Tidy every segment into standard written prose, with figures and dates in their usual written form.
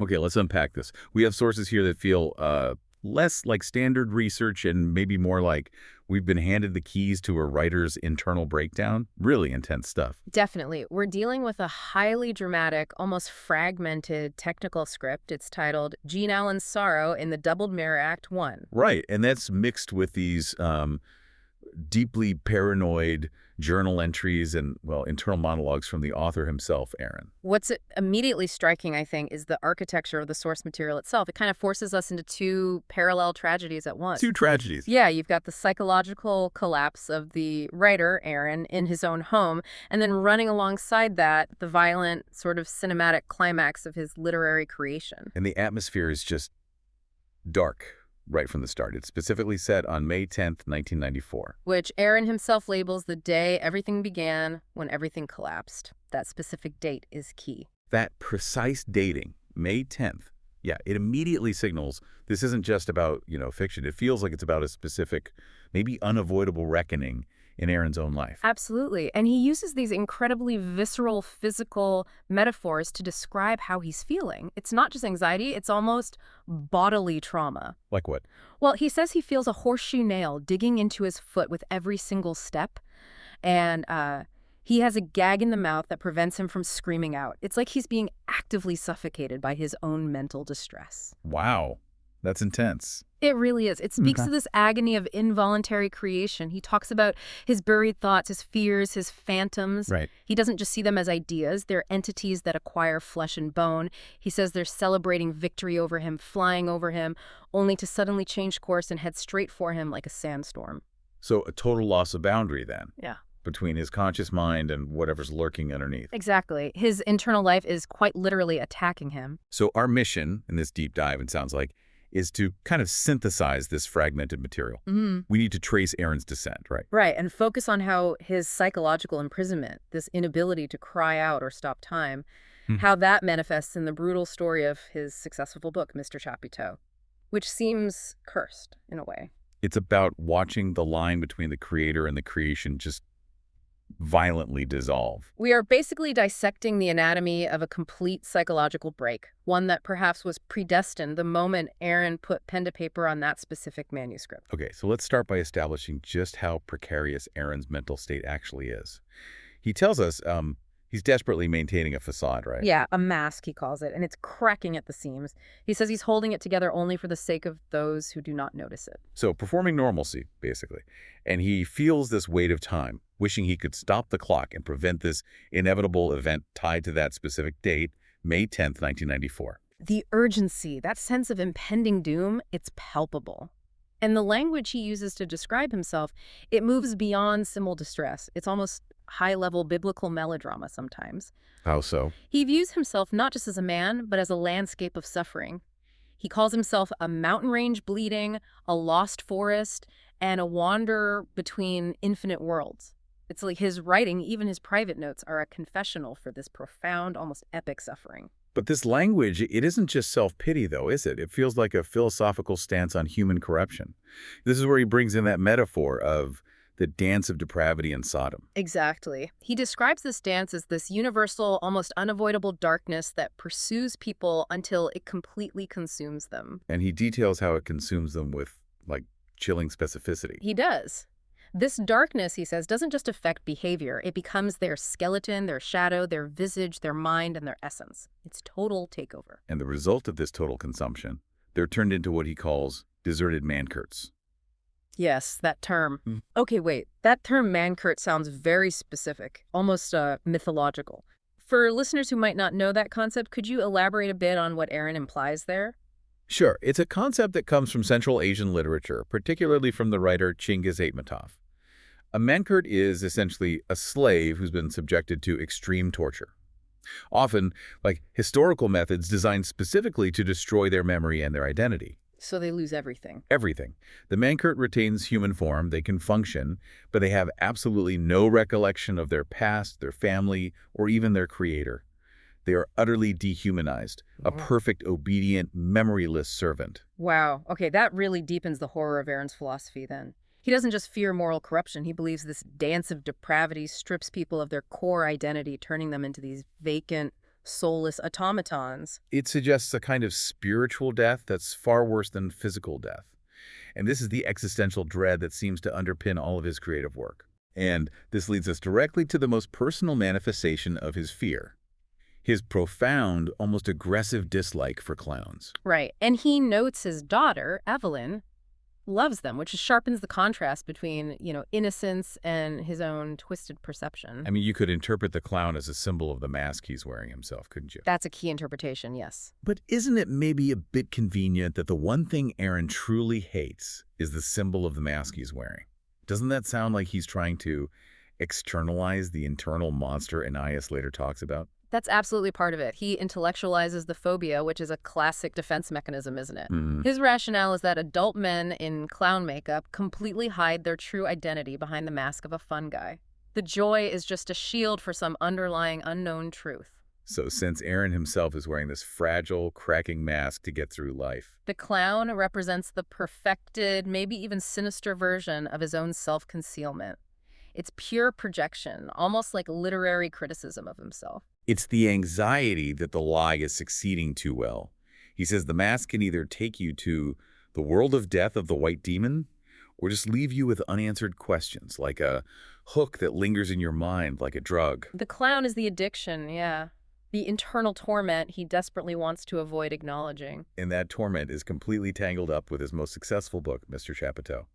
Okay, let's unpack this. We have sources here that feel less like standard research and maybe more like we've been handed the keys to a writer's internal breakdown. Really intense stuff. Definitely. We're dealing with a highly dramatic, almost fragmented technical script. It's titled Gene Allen's Sorrow in the Doubled Mirror Act 1. Right, and that's mixed with these deeply paranoid journal entries and, well, internal monologues from the author himself, Aaron. What's immediately striking, I think, is the architecture of the source material itself. It kind of forces us into two parallel tragedies at once. Two tragedies. Yeah, you've got the psychological collapse of the writer, Aaron, in his own home, and then running alongside that, the violent, sort of cinematic climax of his literary creation. And the atmosphere is just dark right from the start. It's specifically set on May 10th, 1994. Which Aaron himself labels the day everything began when everything collapsed. That specific date is key. That precise dating, May 10th, yeah, it immediately signals this isn't just about, fiction. It feels like it's about a specific, maybe unavoidable reckoning in Aaron's own life. Absolutely. And he uses these incredibly visceral, physical metaphors to describe how he's feeling. It's not just anxiety, it's almost bodily trauma. Like what? Well, he says he feels a horseshoe nail digging into his foot with every single step. And he has a gag in the mouth that prevents him from screaming out. It's like he's being actively suffocated by his own mental distress. Wow, that's intense. It really is. It speaks Okay. to this agony of involuntary creation. He talks about his buried thoughts, his fears, his phantoms. Right. He doesn't just see them as ideas. They're entities that acquire flesh and bone. He says they're celebrating victory over him, flying over him, only to suddenly change course and head straight for him like a sandstorm. So a total loss of boundary then Yeah. between his conscious mind and whatever's lurking underneath. Exactly. His internal life is quite literally attacking him. So our mission in this deep dive, it sounds like, is to kind of synthesize this fragmented material. We need to trace Aaron's descent, right? Right, and focus on how his psychological imprisonment, this inability to cry out or stop time, Hmm. how that manifests in the brutal story of his successful book, Mr. Chapiteau, which seems cursed in a way. It's about watching the line between the creator and the creation just violently dissolve. We are basically dissecting the anatomy of a complete psychological break, one that perhaps was predestined the moment Aaron put pen to paper on that specific manuscript. Okay, so let's start by establishing just how precarious Aaron's mental state actually is. He tells us he's desperately maintaining a facade, right? Yeah, a mask, he calls it, and it's cracking at the seams. He says he's holding it together only for the sake of those who do not notice it. So performing normalcy, basically. And he feels this weight of time, wishing he could stop the clock and prevent this inevitable event tied to that specific date, May 10th, 1994. The urgency, that sense of impending doom, it's palpable. And the language he uses to describe himself, it moves beyond simul distress. It's almost high-level biblical melodrama sometimes. How so? He views himself not just as a man, but as a landscape of suffering. He calls himself a mountain range bleeding, a lost forest, and a wanderer between infinite worlds. It's like his writing, even his private notes, are a confessional for this profound, almost epic suffering. But this language, it isn't just self-pity, though, is it? It feels like a philosophical stance on human corruption. This is where he brings in that metaphor of the dance of depravity in Sodom. Exactly. He describes this dance as this universal, almost unavoidable darkness that pursues people until it completely consumes them. And he details how it consumes them with, like, chilling specificity. He does. This darkness, he says, doesn't just affect behavior. It becomes their skeleton, their shadow, their visage, their mind, and their essence. It's total takeover. And the result of this total consumption, they're turned into what he calls deserted mancurts. Yes, that term. Hmm. Okay, wait. That term mancurt sounds very specific, almost mythological. For listeners who might not know that concept, could you elaborate a bit on what Aaron implies there? Sure, it's a concept that comes from Central Asian literature, particularly from the writer Chingiz Aitmatov. A mancurt is essentially a slave who's been subjected to extreme torture. Often, like historical methods designed specifically to destroy their memory and their identity. So they lose everything. Everything. The mancurt retains human form, they can function, but they have absolutely no recollection of their past, their family, or even their creator. They are utterly dehumanized, a Wow. perfect, obedient, memoryless servant. Wow. Okay, that really deepens the horror of Aaron's philosophy then. He doesn't just fear moral corruption. He believes this dance of depravity strips people of their core identity, turning them into these vacant, soulless automatons. It suggests a kind of spiritual death that's far worse than physical death. And this is the existential dread that seems to underpin all of his creative work. And this leads us directly to the most personal manifestation of his fear: his profound, almost aggressive dislike for clowns. Right. And he notes his daughter, Evelyn, loves them, which sharpens the contrast between, innocence and his own twisted perception. I mean, you could interpret the clown as a symbol of the mask he's wearing himself, couldn't you? That's a key interpretation, yes. But isn't it maybe a bit convenient that the one thing Aaron truly hates is the symbol of the mask he's wearing? Doesn't that sound like he's trying to externalize the internal monster Anais later talks about? That's absolutely part of it. He intellectualizes the phobia, which is a classic defense mechanism, isn't it? His rationale is that adult men in clown makeup completely hide their true identity behind the mask of a fun guy. The joy is just a shield for some underlying unknown truth. So since Aaron himself is wearing this fragile, cracking mask to get through life, The clown represents the perfected, maybe even sinister version of his own self-concealment. It's pure projection, almost like literary criticism of himself. it's the anxiety that the lie is succeeding too well. He says the mask can either take you to the world of death of the white demon, or just leave you with unanswered questions, like a hook that lingers in your mind like a drug. The clown is the addiction, yeah. The internal torment he desperately wants to avoid acknowledging. And that torment is completely tangled up with his most successful book, Mr. Chapiteau.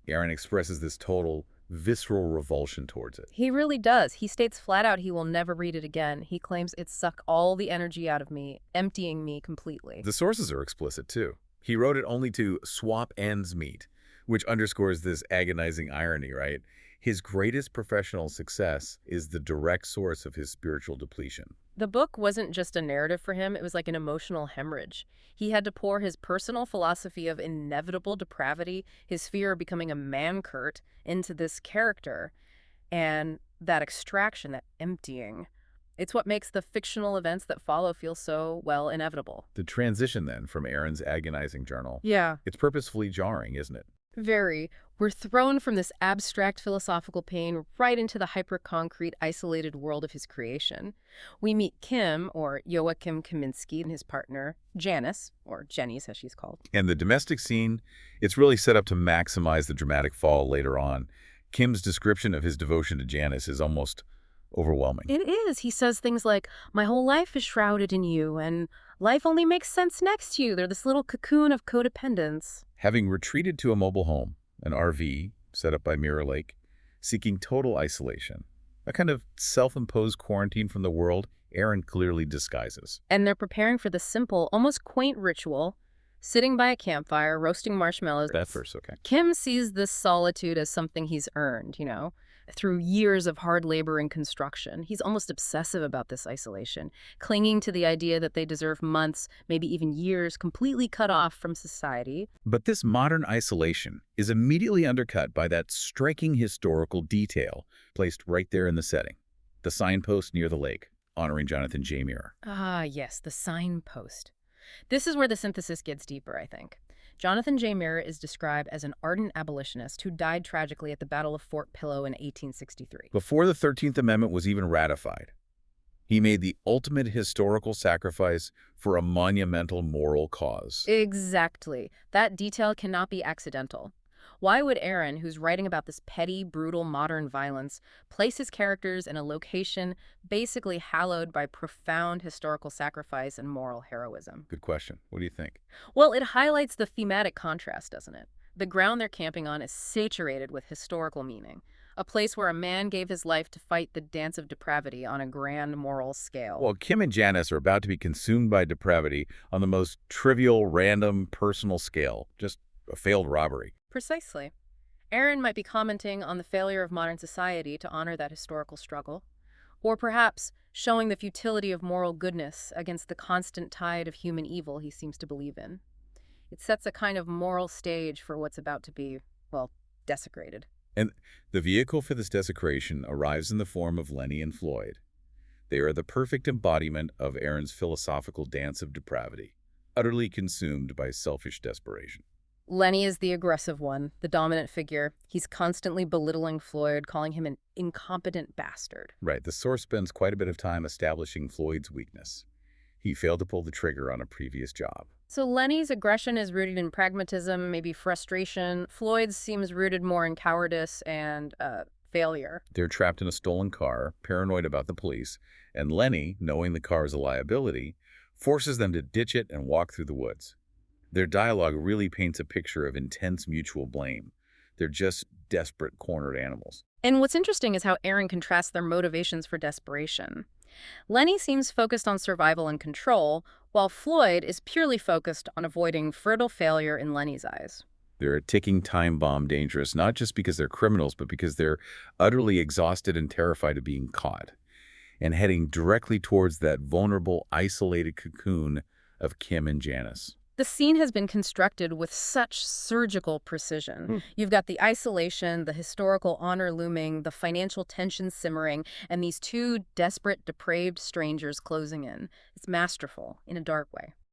Aaron expresses this total, visceral revulsion towards it. He really does. He states flat out he will never read it again. He claims it sucked all the energy out of me, emptying me completely. The sources are explicit, too. He wrote it only to swap ends meet, which underscores this agonizing irony, right? His greatest professional success is the direct source of his spiritual depletion. The book wasn't just a narrative for him, it was like an emotional hemorrhage. He had to pour his personal philosophy of inevitable depravity, his fear of becoming a man-curt, into this character. And that extraction, that emptying, it's what makes the fictional events that follow feel so, well, inevitable. The transition, then, from Aaron's agonizing journal, Yeah. it's purposefully jarring, isn't it? Very. We're thrown from this abstract philosophical pain right into the hyper-concrete, isolated world of his creation. We meet Kim, or Joachim Kaminsky, and his partner, Janice, or Jenny, as she's called. And the domestic scene, it's really set up to maximize the dramatic fall later on. Kim's description of his devotion to Janice is almost overwhelming. It is. He says things like, my whole life is shrouded in you, and life only makes sense next to you. They're this little cocoon of codependence. Having retreated to a mobile home, an RV set up by Mirror Lake, seeking total isolation, a kind of self-imposed quarantine from the world Aaron clearly disguises. And they're preparing for the simple, almost quaint ritual, sitting by a campfire, roasting marshmallows. That first, okay. Kim sees this solitude as something he's earned, through years of hard labor and construction. He's almost obsessive about this isolation, clinging to the idea that they deserve months, maybe even years, completely cut off from society. But this modern isolation is immediately undercut by that striking historical detail placed right there in the setting: the signpost near the lake, honoring Jonathan J. Muir. Ah, yes, the signpost. This is where the synthesis gets deeper, I think. Jonathan J. Muir is described as an ardent abolitionist who died tragically at the Battle of Fort Pillow in 1863. Before the 13th Amendment was even ratified, he made the ultimate historical sacrifice for a monumental moral cause. Exactly. That detail cannot be accidental. Why would Aaron, who's writing about this petty, brutal modern violence, place his characters in a location basically hallowed by profound historical sacrifice and moral heroism? Good question. What do you think? Well, it highlights the thematic contrast, doesn't it? The ground they're camping on is saturated with historical meaning, a place where a man gave his life to fight the dance of depravity on a grand moral scale. Well, Kim and Janice are about to be consumed by depravity on the most trivial, random, personal scale. Just a failed robbery. Precisely. Aaron might be commenting on the failure of modern society to honor that historical struggle, or perhaps showing the futility of moral goodness against the constant tide of human evil he seems to believe in. It sets a kind of moral stage for what's about to be, well, desecrated. And the vehicle for this desecration arrives in the form of Lenny and Floyd. They are the perfect embodiment of Aaron's philosophical dance of depravity, utterly consumed by selfish desperation. Lenny is the aggressive one, the dominant figure. He's constantly belittling Floyd, calling him an incompetent bastard. Right, the source spends quite a bit of time establishing Floyd's weakness. He failed to pull the trigger on a previous job. So Lenny's aggression is rooted in pragmatism, maybe frustration. Floyd's seems rooted more in cowardice and failure. They're trapped in a stolen car, paranoid about the police, and Lenny, knowing the car is a liability, forces them to ditch it and walk through the woods. Their dialogue really paints a picture of intense mutual blame. They're just desperate, cornered animals. And what's interesting is how Aaron contrasts their motivations for desperation. Lenny seems focused on survival and control, while Floyd is purely focused on avoiding fertile failure in Lenny's eyes. They're a ticking time bomb, dangerous, not just because they're criminals, but because they're utterly exhausted and terrified of being caught, and heading directly towards that vulnerable, isolated cocoon of Kim and Janice. The scene has been constructed with such surgical precision. You've got the isolation, the historical honor looming, the financial tension simmering, and these two desperate, depraved strangers closing in. It's masterful in a dark way.